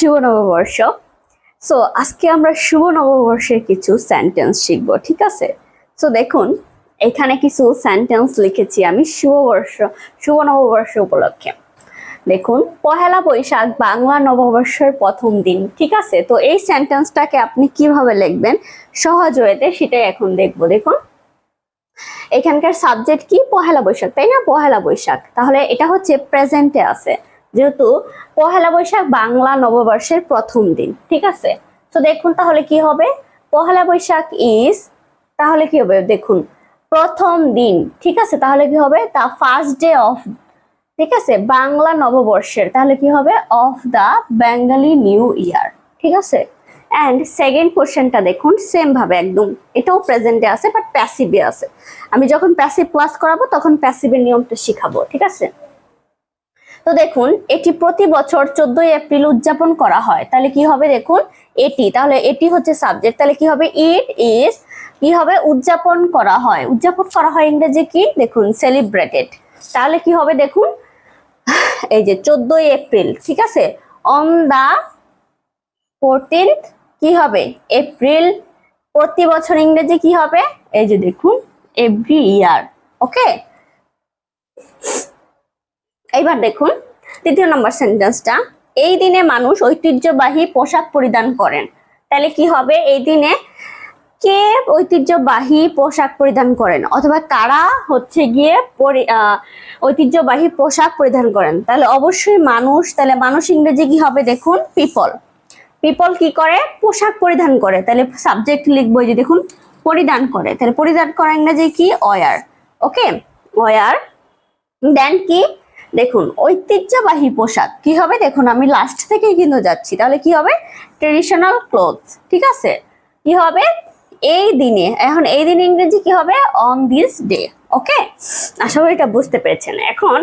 শুভ নববর্ষ। সো আজকে আমরা শুভ নববর্ষের কিছু সেন্টেন্স শিখব, ঠিক আছে? সো দেখুন, এখানে কিছু সেন্টেন্স লিখেছি আমি শুভ নববর্ষ উপলক্ষে। দেখুন, পহেলা বৈশাখ বাংলা নববর্ষের প্রথম দিন, ঠিক আছে? তো এই সেন্টেন্সটাকে আপনি কিভাবে লিখবেন সহজ ওয়েতে, সেটাই এখন দেখবো। দেখুন, এখানকার সাবজেক্ট কি? পহেলা বৈশাখ, তাই না? পহেলা বৈশাখ, তাহলে এটা হচ্ছে প্রেজেন্টে আছে, যেহেতু পহেলা বৈশাখ বাংলা নববর্ষের প্রথম দিন, ঠিক আছে? তো দেখুন, তাহলে কি হবে? পহেলা বৈশাখ ইজ, তাহলে কি হবে? দেখুন, প্রথম দিন, ঠিক আছে? তাহলে কি হবে? দা ফার্স্ট ডে অফ, ঠিক আছে, বাংলা নববর্ষের, তাহলে কি হবে? Of the Bengali new year, ঠিক আছে? এন্ড সেকেন্ড কোশ্চেনটা দেখুন, সেম ভাবে একদম, এটাও প্রেজেন্টে আছে বাট প্যাসিভে আছে। আমি যখন প্যাসিভ ক্লাস করাবো তখন প্যাসিভের নিয়মটা শিখাবো, ঠিক আছে? তো দেখুন, এটি প্রতি বছর 14 এপ্রিল উদযাপন করা হয়, তাহলে কি হবে? দেখুন, এটি, তাহলে এটি হচ্ছে সাবজেক্ট, তাহলে কি হবে? ইট ইজ, কি হবে? উদযাপন করা হয়। উদযাপন করা হয় ইংরেজি কি? দেখুন, সেলিব্রেটেড, তাহলে কি হবে? দেখুন, এই যে 14 এপ্রিল, ঠিক আছে, অন দা 14th কি হবে? এপ্রিল, প্রতি বছর ইংরেজি কি হবে? এই যে দেখুন, এভরি ইয়ার, ওকে? এইবার দেখুন তৃতীয় নম্বর সেন্টেন্সটা, এই দিনে মানুষ ঐতিহ্যবাহী পোশাক পরিধান করেন, তাহলে কি হবে? এই দিনে কে ঐতিহ্যবাহী পোশাক পরিধান করেন, অথবা কারা হচ্ছে গিয়ে ঐতিহ্যবাহী পোশাক পরিধান করেন? তাহলে অবশ্যই মানুষ, তাহলে মানুষ ইংরেজি কি হবে? দেখুন, পিপল। পিপল কি করে? পোশাক পরিধান করে, তাহলে সাবজেক্ট লিখবো যে দেখুন, পরিধান করে, তাহলে পরিধান করা ইংরেজি কি? ওয়ার, ওকে? ওয়ার। দেন কি? দেখুন, ঐতিহ্যবাহী পোশাক কি হবে? দেখুন, আমি লাস্ট থেকেই কিন্তু যাচ্ছি, তাহলে কি হবে? ট্রেডিশনাল ক্লোথস, ঠিক আছে? কি হবে? এই দিনে, এখন এই দিন ইংরেজি কি হবে? অন দিস ডে, ওকে? আশা করি এটা বুঝতে পেরেছেন। এখন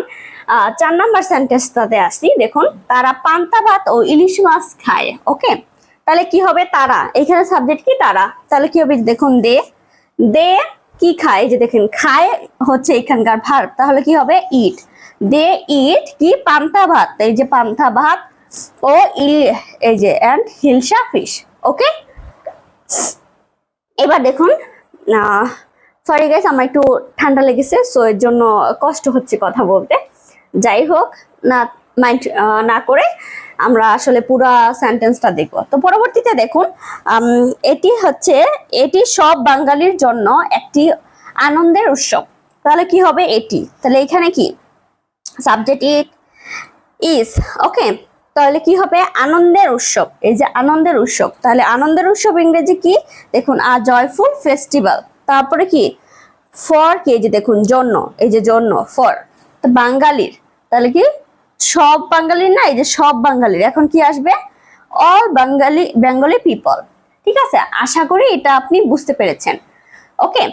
4 নাম্বার সেন্টেন্সটাতে আসি। দেখুন, তারা পান্তা ভাত ও ইলিশ মাছ খায়, ওকে? তাহলে কি হবে? তারা, এখানে সাবজেক্ট কি? তারা, তাহলে কি হবে? দেখুন, দে, দে কি খায়? যে দেখেন, খায় হচ্ছে এখানকার ভার্ব, তাহলে কি হবে? ইট, দে ইট কি? পান্তা ভাত, এই যে পান্তা ভাত ও এই যে এন্ড হিলসা ফিশ, ওকে? এবার দেখুন, সরি গাইস, আমার একটু ঠান্ডা লেগেছে, সো এর জন্য কষ্ট হচ্ছে কথা বলতে। যাই হোক, না মাইন্ড না করে আমরা আসলে পুরা সেন্টেন্সটা দেখব। তো পরবর্তীতে দেখুন, এটি সব বাঙালির জন্য একটি আনন্দের উৎসব, তাহলে কি হবে? এটি, তাহলে এখানে কি সাবজেক্ট? ইট ইজ, ওকে? তাহলে কি হবে? আনন্দের উৎসব, এই যে আনন্দের উৎসব, তাহলে আনন্দের উৎসব ইংরেজি কি? দেখুন, আ জয়ফুল ফেস্টিভ্যাল, তারপরে কি? ফর কি? এই যে দেখুন, জন্য, এই যে জন্য, ফর, তো বাঙালির, তাহলে কি? সব বাঙালির না, এই যে সব বাঙালির, এখন কি আসবে? অল বেঙ্গলি পিপল, ঠিক আছে? আশা করি এটা আপনি বুঝতে পেরেছেন, ওকে?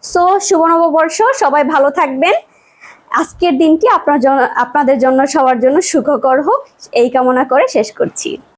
সো শুভ নববর্ষ, সবাই ভালো থাকবেন। আজকের দিনটি আপনাদের জন্য, সবার জন্য সুখকর হোক, এই কামনা করে শেষ করছি।